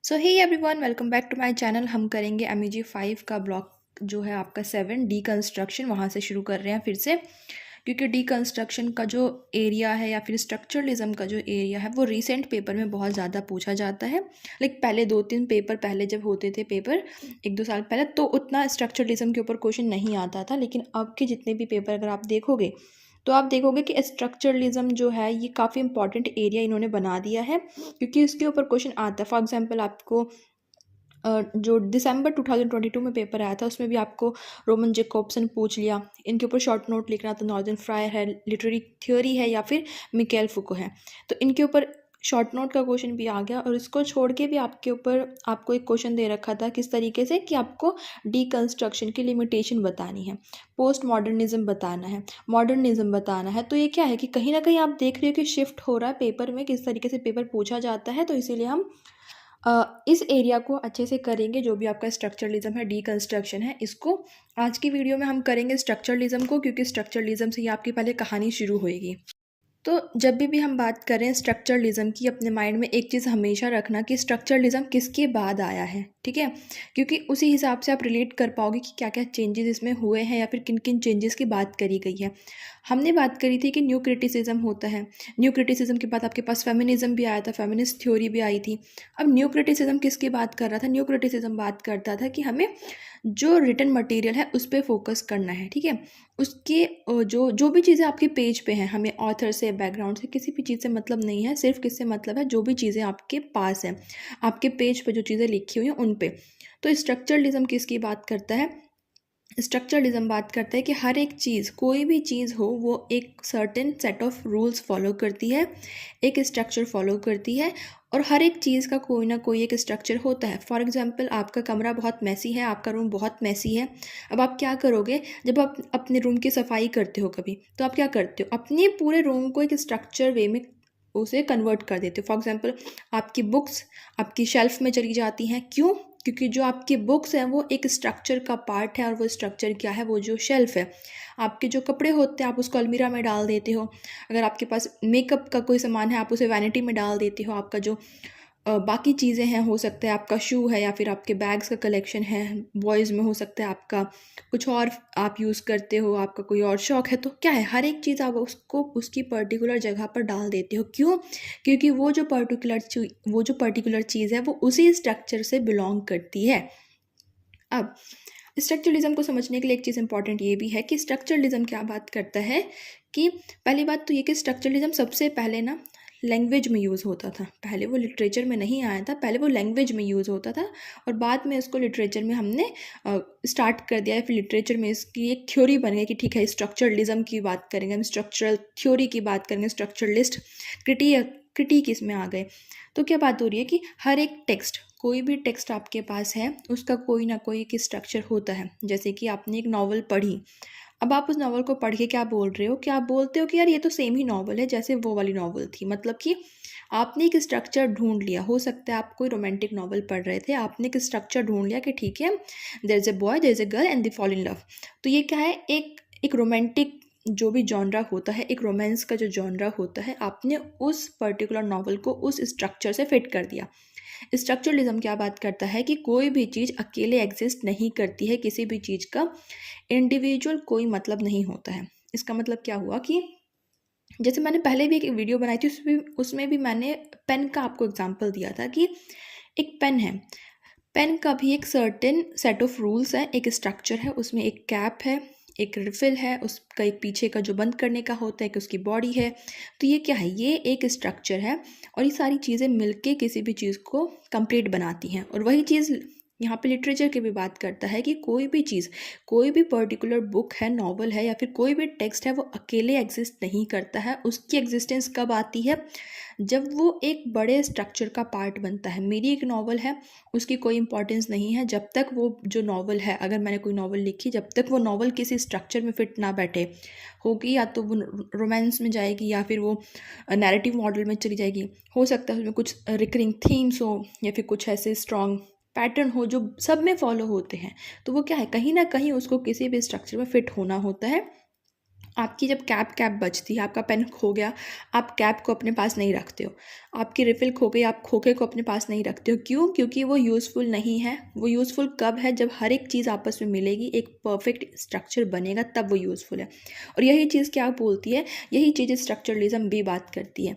So hey everyone, welcome back to my channel. हम करेंगे MEG 5 का ब्लॉक जो है आपका 7 डीकंस्ट्रक्शन। वहाँ से शुरू कर रहे हैं फिर से, क्योंकि डीकंस्ट्रक्शन का जो एरिया है या फिर स्ट्रक्चरलिज्म का जो एरिया है वो रीसेंट पेपर में बहुत ज़्यादा पूछा जाता है। लाइक पहले 2-3 पेपर पहले जब होते थे पेपर 1-2 साल पहले, तो उतना स्ट्रक्चरलिज्म के ऊपर क्वेश्चन नहीं आता था। लेकिन अब के जितने भी पेपर अगर आप देखोगे तो आप देखोगे कि स्ट्रक्चरलिज्म जो है ये काफ़ी इंपॉर्टेंट एरिया इन्होंने बना दिया है, क्योंकि इसके ऊपर क्वेश्चन आता है। फॉर एग्जांपल आपको जो दिसंबर 2022 में पेपर आया था उसमें भी आपको रोमन जेकोब्सन पूछ लिया। इनके ऊपर शॉर्ट नोट लिखना, तो नॉर्दर्न फ्रायर है, लिटरेरी थ्योरी है या फिर मिकेल फुको है। तो इनके ऊपर शॉर्ट नोट का क्वेश्चन भी आ गया। और इसको छोड़ के भी आपके ऊपर आपको एक क्वेश्चन दे रखा था किस तरीके से कि आपको डीकंस्ट्रक्शन की लिमिटेशन बतानी है, पोस्ट मॉडर्निज्म बताना है, मॉडर्निज्म बताना है। तो ये क्या है कि कहीं ना कहीं आप देख रहे हो कि शिफ्ट हो रहा है पेपर में, किस तरीके से पेपर पूछा जाता है। तो इसीलिए हम इस एरिया को अच्छे से करेंगे। जो भी आपका स्ट्रक्चरलिज्म है, डीकंस्ट्रक्शन है, इसको आज की वीडियो में हम करेंगे स्ट्रक्चरलिज्म को, क्योंकि स्ट्रक्चरलिज्म से ही आपकी पहले कहानी शुरू होएगी। तो जब भी हम बात करें स्ट्रक्चरलिज्म की, अपने माइंड में एक चीज़ हमेशा रखना कि स्ट्रक्चरलिज्म किसके बाद आया है, ठीक है। क्योंकि उसी हिसाब से आप रिलेट कर पाओगे कि क्या क्या चेंजेस इसमें हुए हैं या फिर किन किन चेंजेस की बात करी गई है। हमने बात करी थी कि न्यू क्रिटिसिज्म होता है। न्यू क्रिटिसिज्म के बाद आपके पास फेमिनिज्म भी आया था, फेमिनिस्ट थ्योरी भी आई थी। अब न्यू क्रिटिसिज्म किसकी बात कर रहा था? न्यू क्रिटिसिज्म बात करता था कि हमें जो रिटन मटेरियल है उस पर फोकस करना है, ठीक है। उसके जो जो भी चीज़ें आपके पेज पे हैं, हमें ऑथर से, बैकग्राउंड से, किसी भी चीज़ से मतलब नहीं है। सिर्फ किससे मतलब है? जो भी चीज़ें आपके पास हैं, आपके पेज पे जो चीज़ें लिखी हुई हैं उन पे। तो स्ट्रक्चरलिज्म किसकी बात करता है? स्ट्रक्चरलिज्म बात करता है कि हर एक चीज़, कोई भी चीज़ हो, वो एक certain set of rules follow करती है, एक स्ट्रक्चर फॉलो करती है। और हर एक चीज़ का कोई ना कोई एक स्ट्रक्चर होता है। फॉर एग्जांपल, आपका कमरा बहुत मैसी है, आपका रूम बहुत मैसी है। अब आप क्या करोगे? जब आप अपने रूम की सफाई करते हो कभी, तो आप क्या करते हो? अपने पूरे रूम को एक स्ट्रक्चर वे में उसे कन्वर्ट कर देते हो। फॉर एग्जांपल, आपकी बुक्स आपकी शेल्फ में चली जाती हैं। क्यों? क्योंकि जो आपकी बुक्स हैं वो एक स्ट्रक्चर का पार्ट है। और वो स्ट्रक्चर क्या है? वो जो शेल्फ है। आपके जो कपड़े होते हैं आप उसको अलमीरा में डाल देते हो। अगर आपके पास मेकअप का कोई सामान है आप उसे वैनिटी में डाल देते हो। आपका जो बाकी चीज़ें हैं, हो सकता है आपका शू है या फिर आपके बैग्स का कलेक्शन है, बॉयज़ में हो सकता है आपका कुछ और आप यूज़ करते हो, आपका कोई और शौक है। तो क्या है, हर एक चीज़ आप उसको उसकी पर्टिकुलर जगह पर डाल देते हो। क्यों? क्योंकि वो जो पर्टिकुलर चीज़ है वो उसी स्ट्रक्चर से बिलोंग करती है। अब स्ट्रक्चरलिज्म को समझने के लिए एक चीज़ इंपॉर्टेंट ये भी है कि स्ट्रक्चरलिज्म क्या बात करता है कि पहली बात तो ये कि स्ट्रक्चरलिज्म सबसे पहले ना लैंग्वेज में यूज़ होता था। पहले वो लिटरेचर में नहीं आया था, पहले वो लैंग्वेज में यूज़ होता था। और बाद में इसको लिटरेचर में हमने स्टार्ट कर दिया है। फिर लिटरेचर में इसकी एक थ्योरी बन गई कि ठीक है, स्ट्रक्चरलिज्म की बात करेंगे हम, स्ट्रक्चरल थ्योरी की बात करेंगे, स्ट्रक्चरलिस्ट क्रिटिक इसमें आ गए। तो क्या बात हो रही है कि हर एक टेक्स्ट, कोई भी टेक्स्ट आपके पास है, उसका कोई ना कोई एक स्ट्रक्चर होता है। जैसे कि आपने एक नॉवल पढ़ी, अब आप उस नॉवल को पढ़ के क्या बोल रहे हो? कि आप बोलते हो कि यार ये तो सेम ही नॉवल है जैसे वो वाली नॉवल थी। मतलब कि आपने एक स्ट्रक्चर ढूंढ लिया। हो सकता है आप कोई रोमांटिक नॉवल पढ़ रहे थे, आपने एक स्ट्रक्चर ढूंढ लिया कि ठीक है, there is a boy, there is a girl and they fall in love. तो ये क्या है? एक रोमांटिक जो भी जॉनरा होता है, एक रोमांस का जो जॉनरा होता है, आपने उस पर्टिकुलर नॉवल को उस स्ट्रक्चर से फिट कर दिया। स्ट्रक्चरलिज्म क्या बात करता है कि कोई भी चीज़ अकेले एग्जिस्ट नहीं करती है। किसी भी चीज़ का इंडिविजुअल कोई मतलब नहीं होता है। इसका मतलब क्या हुआ कि जैसे मैंने पहले भी एक वीडियो बनाई थी, उसमें भी मैंने पेन का आपको एग्जांपल दिया था कि एक पेन है, पेन का भी एक सर्टेन सेट ऑफ रूल्स है, एक स्ट्रक्चर है। उसमें एक कैप है, एक रिफिल है, उसका एक पीछे का जो बंद करने का होता है, कि उसकी बॉडी है। तो ये क्या है? ये एक स्ट्रक्चर है। और ये सारी चीज़ें मिलके किसी भी चीज़ को कंप्लीट बनाती हैं। और वही चीज़ यहाँ पे लिटरेचर की भी बात करता है कि कोई भी चीज़, कोई भी पर्टिकुलर बुक है, नॉवल है या फिर कोई भी टेक्स्ट है, वो अकेले एग्जिस्ट नहीं करता है। उसकी एग्जिस्टेंस कब आती है? जब वो एक बड़े स्ट्रक्चर का पार्ट बनता है। मेरी एक नॉवल है, उसकी कोई इंपॉर्टेंस नहीं है जब तक वो जो नॉवल है, अगर मैंने कोई नॉवल लिखी, जब तक वो नॉवल किसी स्ट्रक्चर में फिट ना बैठे होगी, या तो वो रोमांस में जाएगी या फिर वो नैरेटिव मॉडल में चली जाएगी। हो सकता है उसमें कुछ रिकरिंग थीम्स हो या फिर कुछ ऐसे स्ट्रॉन्ग पैटर्न हो जो सब में फॉलो होते हैं। तो वो क्या है? कहीं ना कहीं उसको किसी भी स्ट्रक्चर में फिट होना होता है। आपकी जब कैप कैप बचती है, आपका पेन खो गया, आप कैप को अपने पास नहीं रखते हो। आपकी रिफ़िल खो गई, आप खोखे को अपने पास नहीं रखते हो। क्यों? क्योंकि वो यूज़फुल नहीं है। वो यूज़फुल कब है? जब हर एक चीज़ आपस में मिलेगी, एक परफेक्ट स्ट्रक्चर बनेगा, तब वो यूज़फुल है। और यही चीज़ क्या बोलती है? यही चीज़ स्ट्रक्चरलिज्म भी बात करती है।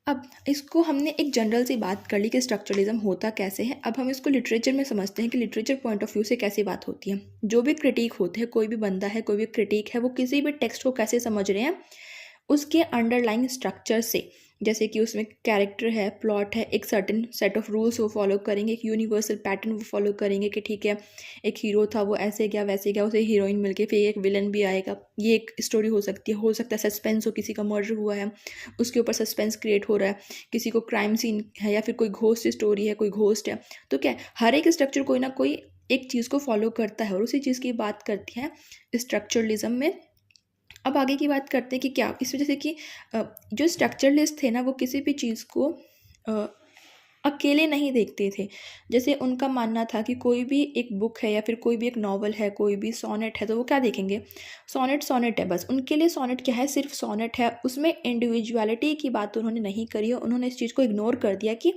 अब इसको हमने एक जनरल सी बात कर ली कि स्ट्रक्चरलिज्म होता कैसे है। अब हम इसको लिटरेचर में समझते हैं कि लिटरेचर पॉइंट ऑफ व्यू से कैसी बात होती है। जो भी क्रिटिक होते हैं, कोई भी बंदा है, कोई भी क्रिटिक है, वो किसी भी टेक्स्ट को कैसे समझ रहे हैं, उसके अंडरलाइंग स्ट्रक्चर से। जैसे कि उसमें कैरेक्टर है, प्लॉट है, एक सर्टेन सेट ऑफ रूल्स वो फॉलो करेंगे, एक यूनिवर्सल पैटर्न वो फॉलो करेंगे कि ठीक है, एक हीरो था, वो ऐसे गया वैसे गया, उसे हीरोइन मिल गई, फिर एक विलन भी आएगा। ये एक स्टोरी हो सकती है। हो सकता है सस्पेंस हो, किसी का मर्डर हुआ है, उसके ऊपर सस्पेंस क्रिएट हो रहा है, किसी को क्राइम सीन है, या फिर कोई घोस्ट स्टोरी है, कोई घोस्ट है। तो क्या है, हर एक स्ट्रक्चर कोई ना कोई एक चीज़ को फॉलो करता है और उसी चीज़ की बात करती है स्ट्रक्चरलिज्म में। अब आगे की बात करते हैं कि क्या इस वजह से कि जो स्ट्रक्चरलिस्ट थे ना, वो किसी भी चीज़ को अ, अकेले नहीं देखते थे। जैसे उनका मानना था कि कोई भी एक बुक है या फिर कोई भी एक नॉवल है, कोई भी सोनेट है, तो वो क्या देखेंगे? सोनेट सोनेट है बस। उनके लिए सोनेट क्या है? सिर्फ सोनेट है। उसमें इंडिविजुअलिटी की बात उन्होंने नहीं करी है। उन्होंने इस चीज़ को इग्नोर कर दिया कि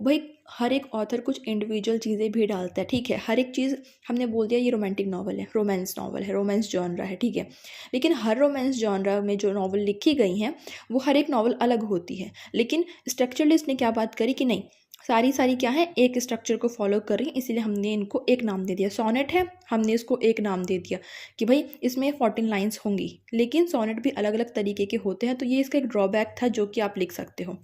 भाई हर एक ऑथर कुछ इंडिविजुअल चीज़ें भी डालता है। ठीक है, हर एक चीज़ हमने बोल दिया ये रोमांटिक नॉवल है, रोमांस नॉवल है, रोमांस जॉनरा है, ठीक है। लेकिन हर रोमांस जॉनरा में जो नॉवल लिखी गई हैं, वो हर एक नॉवल अलग होती है। लेकिन स्ट्रक्चरलिस्ट ने क्या बात करी कि नहीं, सारी सारी क्या है, एक स्ट्रक्चर को फॉलो कर रही हैं, इसीलिए हमने इनको एक नाम दे दिया। सोनेट है, हमने इसको एक नाम दे दिया कि भाई इसमें 14 लाइन्स होंगी। लेकिन सोनेट भी अलग अलग तरीके के होते हैं, तो ये इसका एक ड्रॉबैक था जो कि आप लिख सकते हो।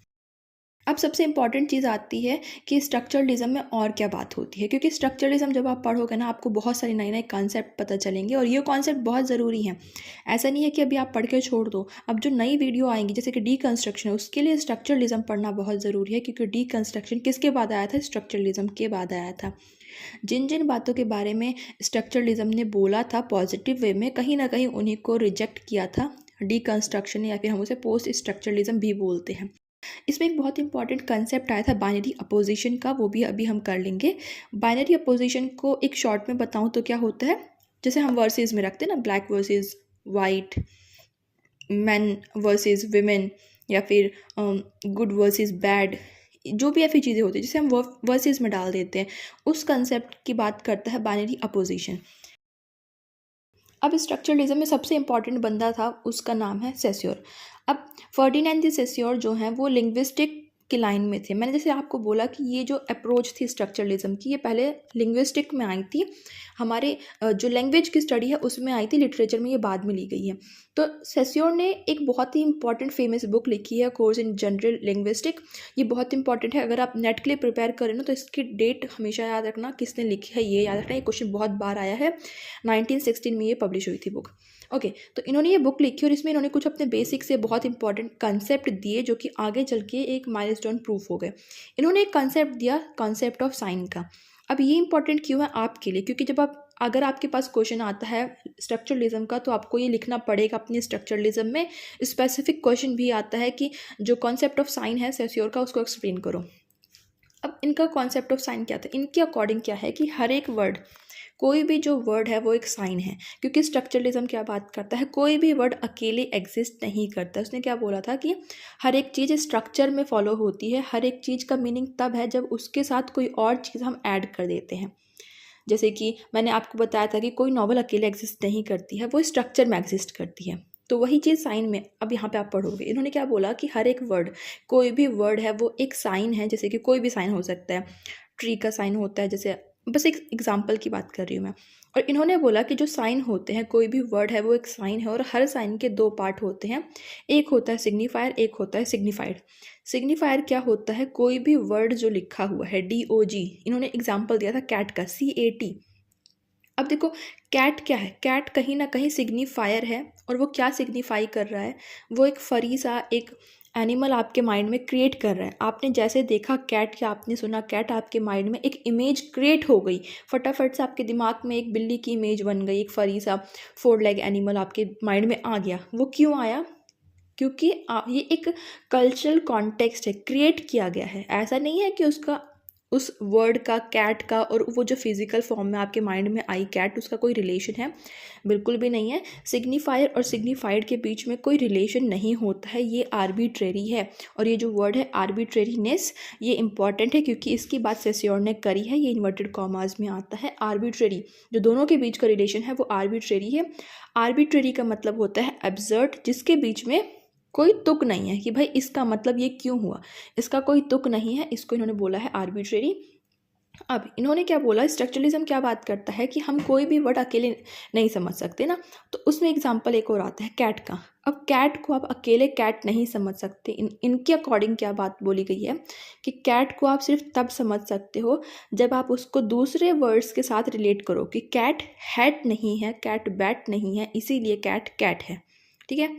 अब सबसे इम्पॉर्टेंट चीज़ आती है कि स्ट्रक्चरलिज्म में और क्या बात होती है, क्योंकि स्ट्रक्चरलिज्म जब आप पढ़ोगे ना, आपको बहुत सारे नए नए कॉन्सेप्ट पता चलेंगे और ये कॉन्सेप्ट बहुत ज़रूरी हैं। ऐसा नहीं है कि अभी आप पढ़ के छोड़ दो। अब जो नई वीडियो आएंगी जैसे कि डीकंस्ट्रक्शन है, उसके लिए स्ट्रक्चरलिज्म पढ़ना बहुत ज़रूरी है, क्योंकि डीकंस्ट्रक्शन किसके बाद आया था? स्ट्रक्चरलिज्म के बाद आया था। जिन जिन बातों के बारे में स्ट्रक्चरलिज्म ने बोला था पॉजिटिव वे में, कहीं ना कहीं उन्हीं को रिजेक्ट किया था डीकंस्ट्रक्शन, या फिर हम उसे पोस्ट स्ट्रक्चरलिज्म भी बोलते हैं। इसमें एक बहुत इंपॉर्टेंट कंसेप्ट आया था बाइनरी अपोजिशन का, वो भी अभी हम कर लेंगे। बाइनरी अपोजिशन को एक शॉर्ट में बताऊं तो क्या होता है, जैसे हम वर्सेस में रखते हैं ना, black versus white, man versus women, या फिर गुड वर्सेस बैड, जो भी ऐसी चीज़ें होती हैं जिसे हम वर्सेस में डाल देते हैं, उस कंसेप्ट की बात करता है बाइनरी अपोजिशन। अब स्ट्रक्चरलिज्म में सबसे इंपॉर्टेंट बंदा था, उसका नाम है सेस्योर। अब फर्डिनेंड द सेस्योर जो हैं वो लिंग्विस्टिक की लाइन में थे। मैंने जैसे आपको बोला कि ये जो अप्रोच थी स्ट्रक्चरलिज्म की, ये पहले लिंग्विस्टिक में आई थी, हमारे जो लैंग्वेज की स्टडी है उसमें आई थी, लिटरेचर में ये बाद में ली गई है। तो सेस्योर ने एक बहुत ही इंपॉर्टेंट फेमस बुक लिखी है, कोर्स इन जनरल लिंग्विस्टिक। ये बहुत इंपॉर्टेंट है, अगर आप नेट के लिए प्रिपेयर करें ना, तो इसकी डेट हमेशा याद रखना, किसने लिखी है ये याद रखना। ये क्वेश्चन बहुत बार आया है। 1916 में ये पब्लिश हुई थी बुक। ओके, तो इन्होंने ये बुक लिखी और इसमें इन्होंने कुछ अपने बेसिक से बहुत इंपॉर्टेंट कंसेप्ट दिए, जो कि आगे चल के एक माइलस्टोन प्रूफ हो गए। इन्होंने एक कंसेप्ट दिया, कॉन्सेप्ट ऑफ साइन का। अब ये इंपॉर्टेंट क्यों है आपके लिए? क्योंकि जब आप, अगर आपके पास क्वेश्चन आता है स्ट्रक्चरलिज्म का, तो आपको ये लिखना पड़ेगा अपनी स्ट्रक्चरलिज्म में। स्पेसिफिक क्वेश्चन भी आता है कि जो कॉन्सेप्ट ऑफ साइन है सेस्योर का, उसको एक्सप्लेन करो। अब इनका कॉन्सेप्ट ऑफ साइन क्या था? इनके अकॉर्डिंग क्या है कि हर एक वर्ड, कोई भी जो वर्ड है वो एक साइन है। क्योंकि स्ट्रक्चरलिज्म क्या बात करता है, कोई भी वर्ड अकेले एग्जिस्ट नहीं करता। उसने क्या बोला था कि हर एक चीज़ स्ट्रक्चर में फॉलो होती है। हर एक चीज़ का मीनिंग तब है जब उसके साथ कोई और चीज़ हम ऐड कर देते हैं। जैसे कि मैंने आपको बताया था कि कोई नॉवल अकेले एग्जिस्ट नहीं करती है, वो स्ट्रक्चर में एग्जिस्ट करती है। तो वही चीज़ साइन में, अब यहाँ पे आप पढ़ोगे, इन्होंने क्या बोला कि हर एक वर्ड, कोई भी वर्ड है वो एक साइन है। जैसे कि कोई भी साइन हो सकता है, ट्री का साइन होता है, जैसे बस एक एग्जाम्पल की बात कर रही हूँ मैं। और इन्होंने बोला कि जो साइन होते हैं, कोई भी वर्ड है वो एक साइन है, और हर साइन के दो पार्ट होते हैं। एक होता है सिग्निफायर, एक होता है सिग्निफाइड। सिग्निफायर क्या होता है? कोई भी वर्ड जो लिखा हुआ है, DOG, इन्होंने एग्जाम्पल दिया था कैट का, CAT। अब देखो, कैट क्या है? कैट कहीं ना कहीं सिग्निफायर है, और वो क्या सिग्निफाई कर रहा है? वो एक फरी सा एक एनिमल आपके माइंड में क्रिएट कर रहा है। आपने जैसे देखा कैट, या आपने सुना कैट, आपके माइंड में एक इमेज क्रिएट हो गई, फटाफट से आपके दिमाग में एक बिल्ली की इमेज बन गई, एक फरी सा 4 लेग एनिमल आपके माइंड में आ गया। वो क्यों आया? क्योंकि ये एक कल्चरल कॉन्टेक्स्ट है, क्रिएट किया गया है। ऐसा नहीं है कि उसका उस वर्ड का, कैट का, और वो जो फिजिकल फॉर्म में आपके माइंड में आई कैट, उसका कोई रिलेशन है? बिल्कुल भी नहीं है। सिग्निफायर और सिग्निफाइड के बीच में कोई रिलेशन नहीं होता है, ये आर्बिट्रेरी है। और ये जो वर्ड है आर्बिट्रेरीनेस, ये इंपॉर्टेंट है क्योंकि इसकी बात सेस्योर ने करी है, ये इन्वर्टेड कॉमास में आता है। आर्बिट्रेरी, जो दोनों के बीच का रिलेशन है वो आर्बिट्रेरी है। आर्बिट्रेरी का मतलब होता है एब्सर्ड, जिसके बीच में कोई तुक नहीं है कि भाई इसका मतलब ये क्यों हुआ, इसका कोई तुक नहीं है, इसको इन्होंने बोला है आर्बिट्रेरी। अब इन्होंने क्या बोला, स्ट्रक्चरलिज्म क्या बात करता है कि हम कोई भी वर्ड अकेले नहीं समझ सकते ना, तो उसमें एग्जांपल एक और आता है कैट का। अब कैट को आप अकेले कैट नहीं समझ सकते। इनके अकॉर्डिंग क्या बात बोली गई है कि कैट को आप सिर्फ तब समझ सकते हो जब आप उसको दूसरे वर्ड्स के साथ रिलेट करो कि कैट हैट नहीं है, कैट बैट नहीं है, इसीलिए कैट कैट है। ठीक है,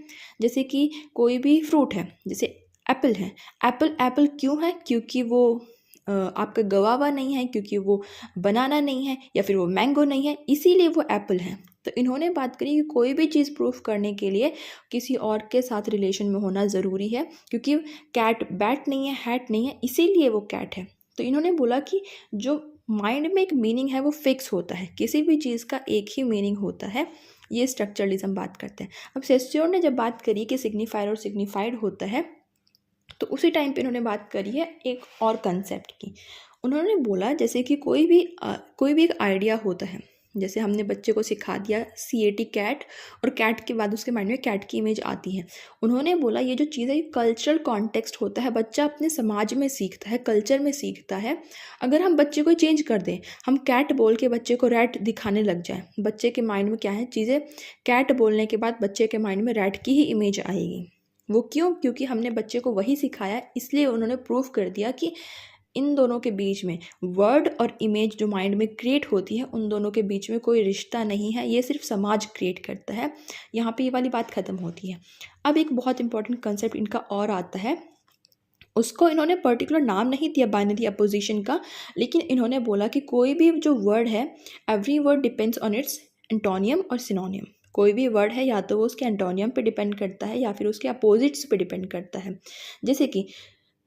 जैसे कि कोई भी फ्रूट है, जैसे एप्पल है, एप्पल एप्पल क्यों है? क्योंकि वो आपका गवावा नहीं है, क्योंकि वो बनाना नहीं है, या फिर वो मैंगो नहीं है, इसीलिए वो एप्पल है। तो इन्होंने बात करी कि कोई भी चीज़ प्रूफ करने के लिए किसी और के साथ रिलेशन में होना ज़रूरी है, क्योंकि कैट बैट नहीं है, हैट नहीं है, इसीलिए वो कैट है। तो इन्होंने बोला कि जो माइंड में एक मीनिंग है वो फिक्स होता है, किसी भी चीज़ का एक ही मीनिंग होता है, ये स्ट्रक्चरलिज्म बात करते हैं। अब सेस्योर ने जब बात करी कि सिग्निफायर और सिग्निफाइड होता है, तो उसी टाइम पे इन्होंने बात करी है एक और कंसेप्ट की। उन्होंने बोला जैसे कि कोई भी एक आइडिया होता है, जैसे हमने बच्चे को सिखा दिया CAT कैट, और कैट के बाद उसके माइंड में कैट की इमेज आती है। उन्होंने बोला ये जो चीज़ है ये कल्चरल कॉन्टेक्स्ट होता है, बच्चा अपने समाज में सीखता है, कल्चर में सीखता है। अगर हम बच्चे को चेंज कर दें, हम कैट बोल के बच्चे को रैट दिखाने लग जाए, बच्चे के माइंड में क्या है चीज़ें, कैट बोलने के बाद बच्चे के माइंड में रैट की ही इमेज आएगी। वो क्यों? क्योंकि हमने बच्चे को वही सिखाया, इसलिए उन्होंने प्रूफ कर दिया कि इन दोनों के बीच में वर्ड और इमेज जो माइंड में क्रिएट होती है, उन दोनों के बीच में कोई रिश्ता नहीं है, ये सिर्फ समाज क्रिएट करता है। यहाँ पे ये वाली बात ख़त्म होती है। अब एक बहुत इंपॉर्टेंट कंसेप्ट इनका और आता है, उसको इन्होंने पर्टिकुलर नाम नहीं दिया बाइनरी अपोजिशन का, लेकिन इन्होंने बोला कि कोई भी जो वर्ड है, every word depends on it's antonym और सिनोनियम। कोई भी वर्ड है या तो वो उसके एंटोनियम पे डिपेंड करता है या फिर उसके अपोजिट्स पे डिपेंड करता है। जैसे कि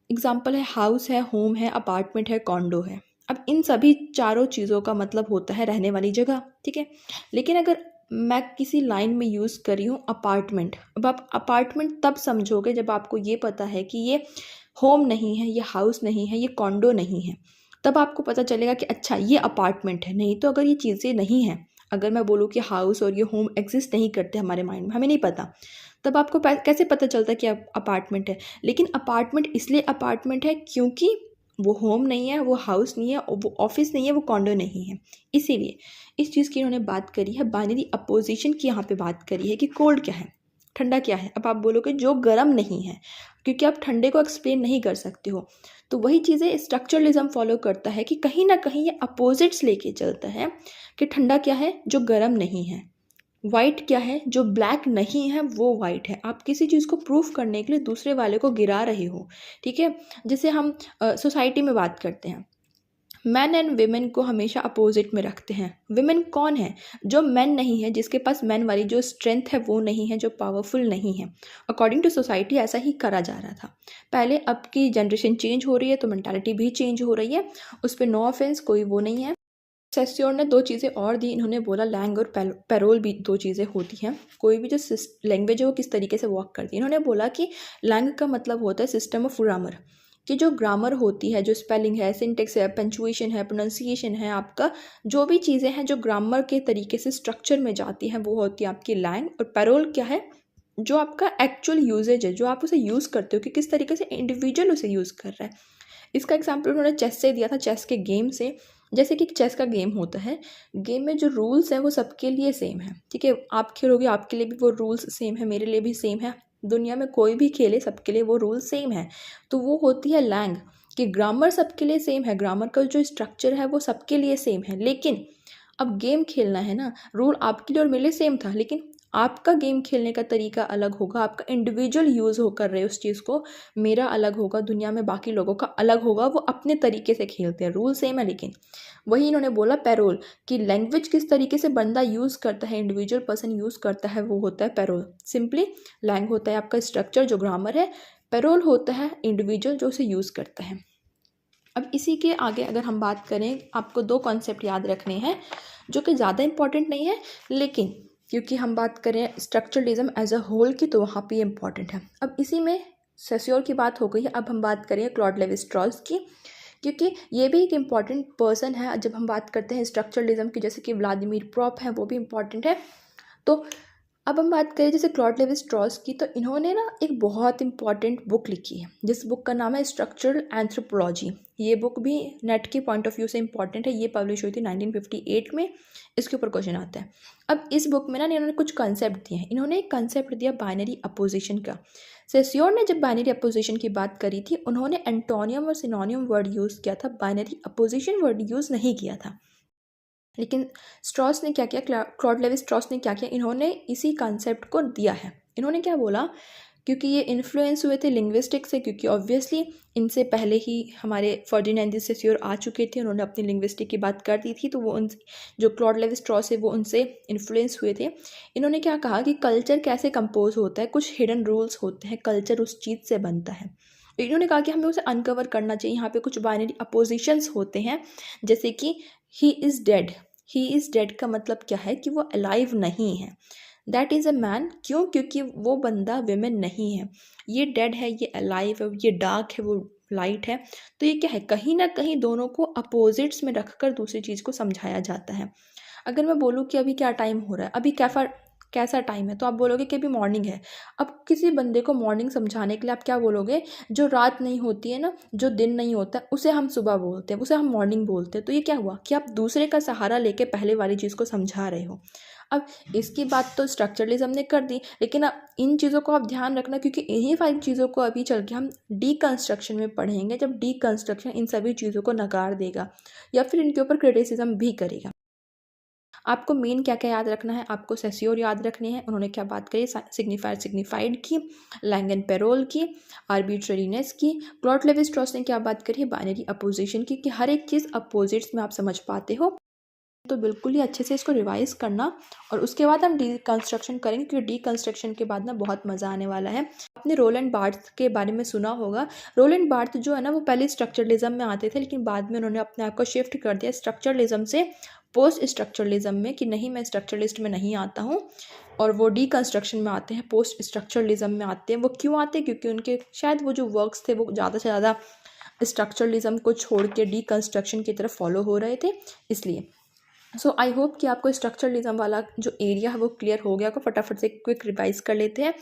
एग्जांपल है हाउस है, होम है, अपार्टमेंट है, कॉन्डो है। अब इन सभी चारों चीज़ों का मतलब होता है रहने वाली जगह, ठीक है। लेकिन अगर मैं किसी लाइन में यूज़ कर रही हूँ अपार्टमेंट, अब आप अपार्टमेंट तब समझोगे जब आपको ये पता है कि ये होम नहीं है, ये हाउस नहीं है, ये कॉन्डो नहीं है, तब आपको पता चलेगा कि अच्छा ये अपार्टमेंट है। नहीं तो अगर ये चीज़ें नहीं हैं, अगर मैं बोलूँ कि हाउस और ये होम एग्जिस्ट नहीं करते हमारे माइंड में, हमें नहीं पता, तब आपको कैसे पता चलता है कि अपार्टमेंट है। लेकिन अपार्टमेंट इसलिए अपार्टमेंट है क्योंकि वो होम नहीं है, वो हाउस नहीं है, वो ऑफिस नहीं है, वो कॉन्डो नहीं है। इसीलिए इस चीज़ की इन्होंने बात करी है, बाइनरी अपोजिशन की यहाँ पे बात करी है कि कोल्ड क्या है, ठंडा क्या है। अब आप बोलोगे जो गर्म नहीं है, क्योंकि आप ठंडे को एक्सप्लेन नहीं कर सकते हो। तो वही चीज़ें स्ट्रक्चरलिज्म फॉलो करता है कि कहीं ना कहीं ये अपोजिट्स लेके चलता है कि ठंडा क्या है, जो गर्म नहीं है, वाइट क्या है, जो ब्लैक नहीं है वो वाइट है। आप किसी चीज़ को प्रूफ करने के लिए दूसरे वाले को गिरा रहे हो, ठीक है। जैसे हम सोसाइटी में बात करते हैं, मैन एंड वेमेन को हमेशा अपोजिट में रखते हैं। वेमेन कौन है? जो मैन नहीं है, जिसके पास मैन वाली जो स्ट्रेंथ है वो नहीं है, जो पावरफुल नहीं है। अकॉर्डिंग टू सोसाइटी ऐसा ही करा जा रहा था पहले। अब की जनरेशन चेंज हो रही है तो मेंटालिटी भी चेंज हो रही है, उस पर नो ऑफेंस, कोई वो नहीं है। सेस्योर ने दो चीज़ें और दी, इन्होंने बोला लैंग और पैरोल भी दो चीज़ें होती हैं। कोई भी जो लैंग्वेज है वो किस तरीके से वर्क करती है। इन्होंने बोला कि लैंग का मतलब होता है सिस्टम ऑफ ग्रामर, कि जो ग्रामर होती है, जो स्पेलिंग है, सिंटेक्स है, पंचुएशन है, प्रोनाउंसिएशन है, आपका जो भी चीज़ें हैं जो ग्रामर के तरीके से स्ट्रक्चर में जाती हैं, वो होती है आपकी लैंग। और पैरोल क्या है? जो आपका एक्चुअल यूजेज है, जो आप उसे यूज़ करते हो कि किस तरीके से इंडिविजुअल उसे यूज़ कर रहा है। इसका एग्जाम्पल उन्होंने चेस से दिया था, चेस के गेम से। जैसे कि चेस का गेम होता है, गेम में जो रूल्स हैं वो सबके लिए सेम है, ठीक है। आप खेलोगे, आपके लिए भी वो रूल्स सेम है, मेरे लिए भी सेम है, दुनिया में कोई भी खेले सबके लिए वो रूल सेम है। तो वो होती है लैंग, कि ग्रामर सबके लिए सेम है, ग्रामर का जो स्ट्रक्चर है वो सबके लिए सेम है। लेकिन अब गेम खेलना है ना, रूल आपके लिए और मेरे लिए सेम था, लेकिन आपका गेम खेलने का तरीका अलग होगा, आपका इंडिविजुअल यूज़ हो कर रहे हो उस चीज़ को, मेरा अलग होगा, दुनिया में बाकी लोगों का अलग होगा, वो अपने तरीके से खेलते हैं, रूल सेम है। लेकिन वही इन्होंने बोला पैरोल, कि लैंग्वेज किस तरीके से बंदा यूज़ करता है, इंडिविजुअल पर्सन यूज़ करता है, वो होता है पैरोल। सिंपली लैंग होता है आपका स्ट्रक्चर जो ग्रामर है, पैरोल होता है इंडिविजुअल जो उसे यूज़ करता है। अब इसी के आगे अगर हम बात करें, आपको दो कॉन्सेप्ट याद रखने हैं जो कि ज़्यादा इंपॉर्टेंट नहीं है, लेकिन क्योंकि हम बात करें स्ट्रक्चरलिज्म एज अ होल की तो वहाँ पे इम्पॉर्टेंट है। अब इसी में सेस्योर की बात हो गई है, अब हम बात करें क्लॉड लेवी स्ट्रॉस की, क्योंकि ये भी एक इम्पॉर्टेंट पर्सन है जब हम बात करते हैं स्ट्रक्चरलिज्म की, जैसे कि व्लादिमीर प्रॉप है, वो भी इम्पॉर्टेंट है। तो अब हम बात करें जैसे क्लॉड लेवी स्ट्रॉस की, तो इन्होंने ना एक बहुत इंपॉर्टेंट बुक लिखी है जिस बुक का नाम है स्ट्रक्चरल एंथ्रोपोलॉजी। ये बुक भी नेट के पॉइंट ऑफ व्यू से इंपॉर्टेंट है। ये पब्लिश हुई थी 1958 में। इसके ऊपर क्वेश्चन आता है। अब इस बुक में ना इन्होंने कुछ कंसेप्ट दिए हैं। इन्होंने एक कंसेप्ट दिया बाइनरी अपोजिशन का। सेस्योर ने जब बाइनरी अपोजिशन की बात करी थी, उन्होंने एंटोनियम और सिनोनियम वर्ड यूज़ किया था, बाइनरी अपोजिशन वर्ड यूज़ नहीं किया था। लेकिन स्ट्रॉस ने क्या किया, क्लॉड लेवी स्ट्रॉस ने क्या किया, इन्होंने इसी कॉन्सेप्ट को दिया है। इन्होंने क्या बोला, क्योंकि ये इन्फ्लुएंस हुए थे लिंग्विस्टिक्स से, क्योंकि ऑब्वियसली इनसे पहले ही हमारे फर्डिनेंड द सेस्योर आ चुके थे, उन्होंने अपनी लिंग्विस्टिक की बात कर दी थी, तो वो उन जो क्लॉड लेवी स्ट्रॉस है वो उनसे इन्फ्लुएंस हुए थे। इन्होंने क्या कहा कि कल्चर कैसे कंपोज होता है, कुछ हिडन रूल्स होते हैं, कल्चर उस चीज़ से बनता है। इन्होंने कहा कि हमें उसे अनकवर करना चाहिए। यहाँ पे कुछ बाइनरी अपोजिशंस होते हैं, जैसे कि he is dead. He is dead का मतलब क्या है कि वो अलाइव नहीं है। दैट इज़ अ मैन, क्यों, क्योंकि वो बंदा विमेन नहीं है। ये डेड है, ये अलाइव है, ये डार्क है, वो लाइट है। तो ये क्या है, कहीं ना कहीं दोनों को अपोजिट्स में रखकर दूसरी चीज़ को समझाया जाता है। अगर मैं बोलूँ कि अभी क्या टाइम हो रहा है, अभी कैसा टाइम है, तो आप बोलोगे कि अभी मॉर्निंग है। अब किसी बंदे को मॉर्निंग समझाने के लिए आप क्या बोलोगे, जो रात नहीं होती है ना, जो दिन नहीं होता, उसे हम सुबह बोलते हैं, उसे हम मॉर्निंग बोलते हैं। तो ये क्या हुआ कि आप दूसरे का सहारा लेके पहले वाली चीज़ को समझा रहे हो। अब इसकी बात तो स्ट्रक्चरलिज्म ने कर दी, लेकिन अब इन चीज़ों को आप ध्यान रखना, क्योंकि इन्हीं 5 चीज़ों को अभी चल के हम डीकंस्ट्रक्शन में पढ़ेंगे, जब डीकंस्ट्रक्शन इन सभी चीज़ों को नकार देगा या फिर इनके ऊपर क्रिटिसिज्म भी करेगा। आपको मेन क्या क्या याद रखना है, आपको सेस्योर याद रखने हैं, उन्होंने क्या बात करी, सिग्निफायर सिग्निफाइड की, लैंगन पेरोल की, आर्बिट्रेरीनेस की। क्लॉड लेवी स्ट्रॉस ने क्या बात करी, बाइनरी अपोजिशन की, कि हर एक चीज़ अपोजिट्स में आप समझ पाते हो। तो बिल्कुल ही अच्छे से इसको रिवाइज करना, और उसके बाद हम डीकंस्ट्रक्शन करेंगे, क्योंकि डीकंस्ट्रक्शन के बाद ना बहुत मज़ा आने वाला है। आपने रोलैंड बार्थ्स के बारे में सुना होगा। रोलैंड बार्थ जो है ना, वो पहले स्ट्रक्चरलिज्म में आते थे, लेकिन बाद में उन्होंने अपने आप को शिफ्ट कर दिया स्ट्रक्चरलिज्म से पोस्ट स्ट्रक्चरलिज्म में, कि नहीं, मैं स्ट्रक्चरलिस्ट में नहीं आता हूँ, और वो डीकंस्ट्रक्शन में आते हैं, पोस्ट स्ट्रक्चरलिज्म में आते हैं। वो क्यों आते हैं, क्योंकि उनके शायद वो जो वर्क्स थे वो ज़्यादा से ज़्यादा स्ट्रक्चरलिज्म को छोड़ के डीकंस्ट्रक्शन की तरफ फॉलो हो रहे थे, इसलिए। सो आई होप कि आपको स्ट्रक्चरलिज्म वाला जो एरिया है वो क्लियर हो गया होगा। फटाफट से क्विक रिवाइज कर लेते हैं।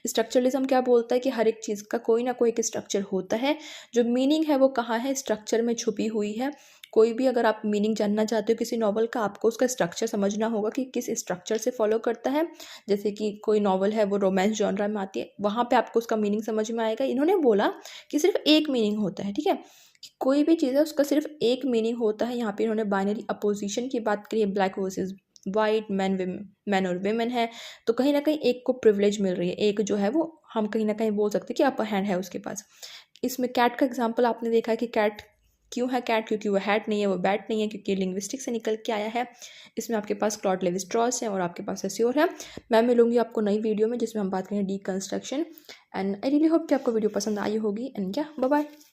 स्ट्रक्चरलिज्म क्या बोलता है कि हर एक चीज़ का कोई ना कोई एक स्ट्रक्चर होता है, जो मीनिंग है वो कहाँ है, स्ट्रक्चर में छुपी हुई है। कोई भी अगर आप मीनिंग जानना चाहते हो किसी नॉवल का, आपको उसका स्ट्रक्चर समझना होगा कि किस स्ट्रक्चर से फॉलो करता है। जैसे कि कोई नॉवल है वो रोमांस जॉनरा में आती है, वहाँ पे आपको उसका मीनिंग समझ में आएगा। इन्होंने बोला कि सिर्फ एक मीनिंग होता है, ठीक है, कि कोई भी चीज़ है उसका सिर्फ एक मीनिंग होता है। यहाँ पे इन्होंने बाइनरी अपोजिशन की बात करी है, ब्लैक वर्सेस वाइट, मैन और वेमेन है, तो कहीं ना कहीं एक को प्रिविलेज मिल रही है, एक जो है वो हम कहीं ना कहीं बोल सकते हैं कि अपर हैंड है उसके पास। इसमें कैट का एग्जाम्पल आपने देखा है कि कैट क्यों है कैट, क्योंकि वो हैट नहीं है, वो बैट नहीं है, क्योंकि लिंग्विस्टिक से निकल के आया है। इसमें आपके पास क्लॉड लेवी स्ट्रॉस है और आपके पास सेस्योर है। मैं मिलूंगी आपको नई वीडियो में जिसमें हम बात करेंगे deconstruction. And I really hope कि आपको वीडियो पसंद आई होगी। एंड क्या, बाय बाय।